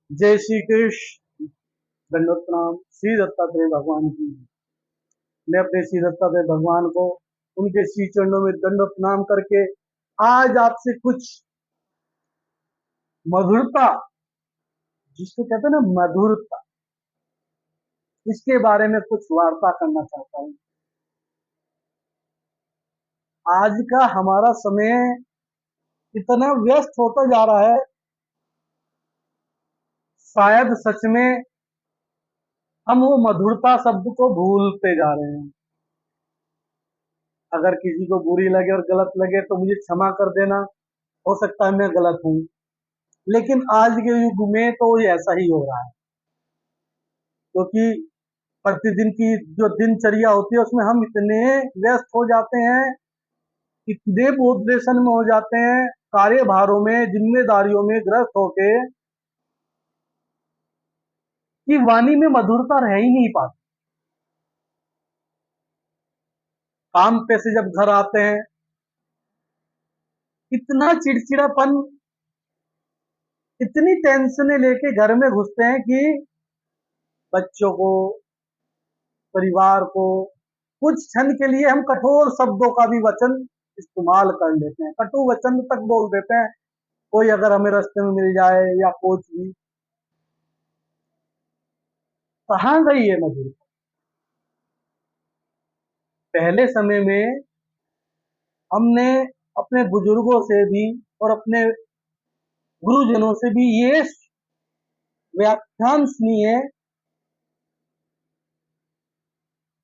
जय श्री कृष्ण। दंडवत प्रणाम श्री दत्तात्रेय भगवान की। मैं अपने श्री दत्तात्रेय भगवान को उनके श्री चरणों में दंडवत प्रणाम करके आज आपसे कुछ मधुरता, जिसको कहते हैं ना मधुरता, इसके बारे में कुछ वार्ता करना चाहता हूँ। आज का हमारा समय इतना व्यस्त होता जा रहा है, शायद सच में हम वो मधुरता शब्द को भूलते जा रहे हैं। अगर किसी को बुरी लगे और गलत लगे तो मुझे क्षमा कर देना, हो सकता है मैं गलत हूँ, लेकिन आज के युग में तो ये ऐसा ही हो रहा है, क्योंकि प्रतिदिन की जो दिनचर्या होती है उसमें हम इतने व्यस्त हो जाते हैं, इतने बोधलेशन में हो जाते हैं, कार्यभारों में, जिम्मेदारियों में ग्रस्त होके, कि वाणी में मधुरता रह ही नहीं पाती। काम पे से जब घर आते हैं, इतना चिड़चिड़ापन, इतनी टेंशनें लेके घर में घुसते हैं कि बच्चों को, परिवार को, कुछ क्षण के लिए हम कठोर शब्दों का भी वचन इस्तेमाल कर लेते हैं, कटु वचन तक बोल देते हैं, कोई अगर हमें रास्ते में मिल जाए या कुछ भी। कहाँ गई है मधुरता? पहले समय में हमने अपने बुजुर्गों से भी और अपने गुरुजनों से भी ये व्याख्यान सुनी है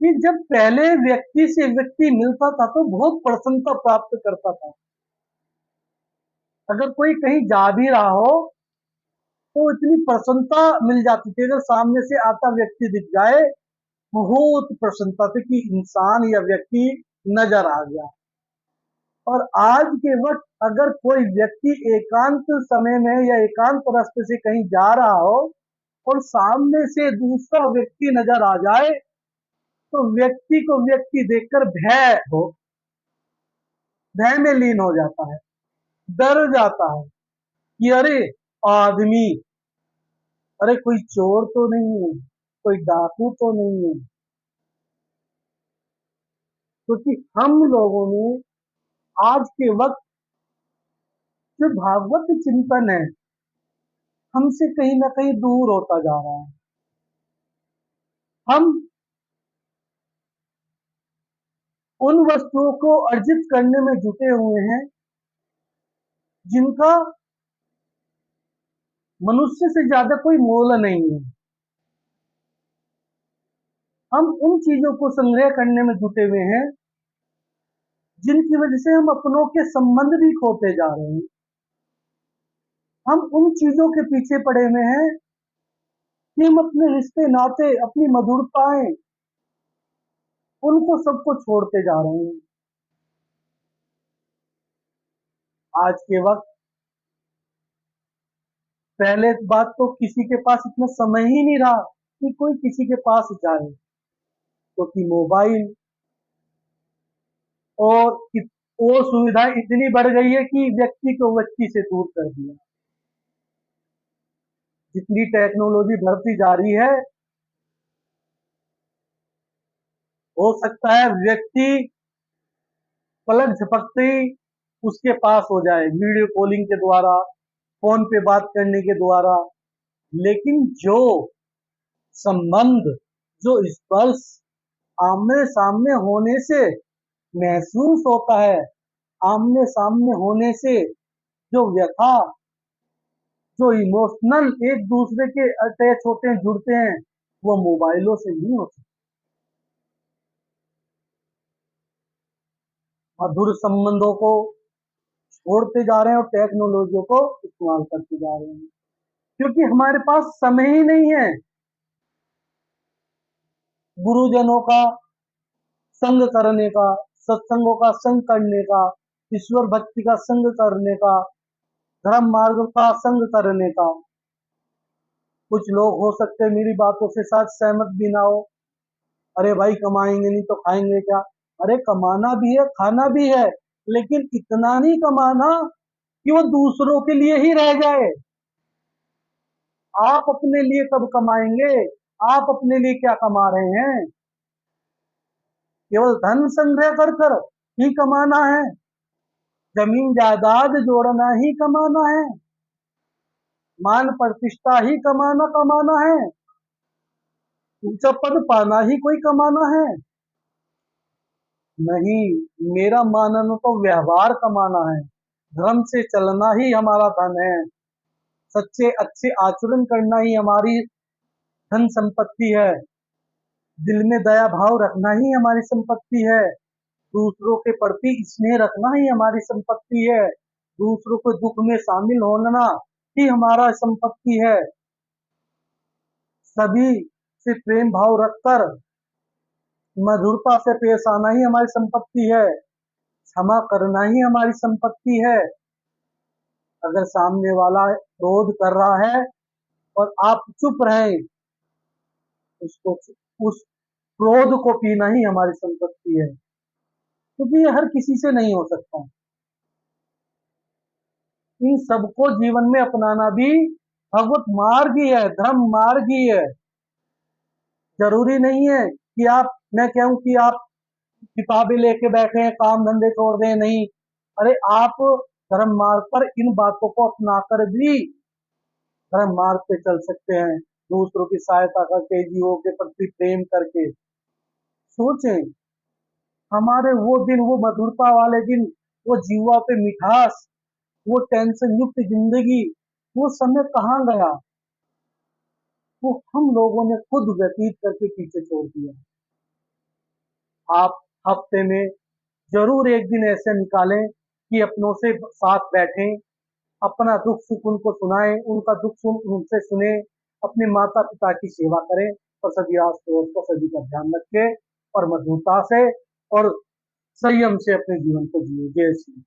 कि जब पहले व्यक्ति से व्यक्ति मिलता था तो बहुत प्रसन्नता प्राप्त करता था। अगर कोई कहीं जा भी रहा हो तो इतनी प्रसन्नता मिल जाती थी, अगर सामने से आता व्यक्ति दिख जाए, बहुत प्रसन्नता थी कि इंसान या व्यक्ति नजर आ गया। और आज के वक्त अगर कोई व्यक्ति एकांत समय में या एकांत रास्ते से कहीं जा रहा हो और सामने से दूसरा व्यक्ति नजर आ जाए तो व्यक्ति को व्यक्ति देखकर भय में लीन हो जाता है, डर जाता है कि अरे आदमी, अरे कोई चोर तो नहीं है, कोई डाकू तो नहीं है। क्योंकि हम लोगों ने आज के वक्त जो भागवत चिंतन है हमसे कहीं ना कहीं दूर होता जा रहा है। हम उन वस्तुओं को अर्जित करने में जुटे हुए हैं जिनका मनुष्य से ज्यादा कोई मोल नहीं है। हम उन चीजों को संग्रह करने में जुटे हुए हैं जिनकी वजह से हम अपनों के संबंध भी खोते जा रहे हैं। हम उन चीजों के पीछे पड़े हुए हैं कि हम अपने रिश्ते नाते, अपनी मधुरताएं, उनको सबको छोड़ते जा रहे हैं। आज के वक्त, पहले बात तो किसी के पास इतना समय ही नहीं रहा कि कोई किसी के पास जाए, क्योंकि मोबाइल और वो सुविधा इतनी बढ़ गई है कि व्यक्ति को व्यक्ति से दूर कर दिया। जितनी टेक्नोलॉजी बढ़ती जा रही है, हो सकता है व्यक्ति पलक झपकते ही उसके पास हो जाए, वीडियो कॉलिंग के द्वारा, फोन पे बात करने के द्वारा, लेकिन जो संबंध, जो स्पर्श आमने सामने होने से महसूस होता है, आमने सामने होने से जो व्यथा, जो इमोशनल एक दूसरे के अटैच होते हैं, जुड़ते हैं, वो मोबाइलों से नहीं होते। मधुर संबंधों को छोड़ते जा रहे हैं और टेक्नोलॉजियों को इस्तेमाल करते जा रहे हैं, क्योंकि हमारे पास समय ही नहीं है गुरुजनों का संग करने का, सत्संगों का संग करने का, ईश्वर भक्ति का संग करने का, धर्म मार्ग का संग करने का। कुछ लोग हो सकते हैं मेरी बातों से साथ सहमत भी ना हो, अरे भाई कमाएंगे नहीं तो खाएंगे क्या? अरे कमाना भी है, खाना भी है, लेकिन इतना नहीं कमाना कि वो दूसरों के लिए ही रह जाए। आप अपने लिए कब कमाएंगे? आप अपने लिए क्या कमा रहे हैं? केवल धन संग्रह कर कर ही कमाना है? जमीन जायदाद जोड़ना ही कमाना है? मान प्रतिष्ठा ही कमाना है? ऊंचा पद पाना ही कोई कमाना है? नहीं, मेरा मानना तो व्यवहार कमाना है। धर्म से चलना ही हमारा धन है। सच्चे अच्छे आचरण करना ही हमारी धन संपत्ति है। दिल में दया भाव रखना ही हमारी संपत्ति है। दूसरों के प्रति स्नेह रखना ही हमारी संपत्ति है। दूसरों को दुख में शामिल होना ही हमारा संपत्ति है। सभी से प्रेम भाव रखकर मधुरता से पेश आना ही हमारी संपत्ति है। क्षमा करना ही हमारी संपत्ति है। अगर सामने वाला क्रोध कर रहा है और आप चुप रहें, उसको उस क्रोध को पीना ही हमारी संपत्ति है, क्योंकि ये हर किसी से नहीं हो सकता। इन सबको जीवन में अपनाना भी भगवत मार्ग ही है, धर्म मार्ग ही है। जरूरी नहीं है कि मैं कहूं कि आप किताबें लेके बैठे हैं, काम धंधे छोड़ दें, नहीं। अरे आप धर्म मार्ग पर इन बातों को अपनाकर भी धर्म मार्ग पे चल सकते हैं। दूसरों की सहायता करके, जीवों के प्रति प्रेम करके। सोचें, हमारे वो दिन, वो मधुरता वाले दिन, वो जीवा पे मिठास, वो टेंशन युक्त जिंदगी, वो समय कहाँ गया? वो हम लोगों ने खुद व्यतीत करके पीछे छोड़ दिया। आप हफ्ते में जरूर एक दिन ऐसे निकालें कि अपनों से साथ बैठें, अपना दुख सुख उनको सुनाएं, उनका दुख सुख उनसे सुने, अपने माता पिता की सेवा करें, और सभी आस पड़ोस को सभी का ध्यान रखें और मधुरता से और संयम से अपने जीवन को जिए। जय श्री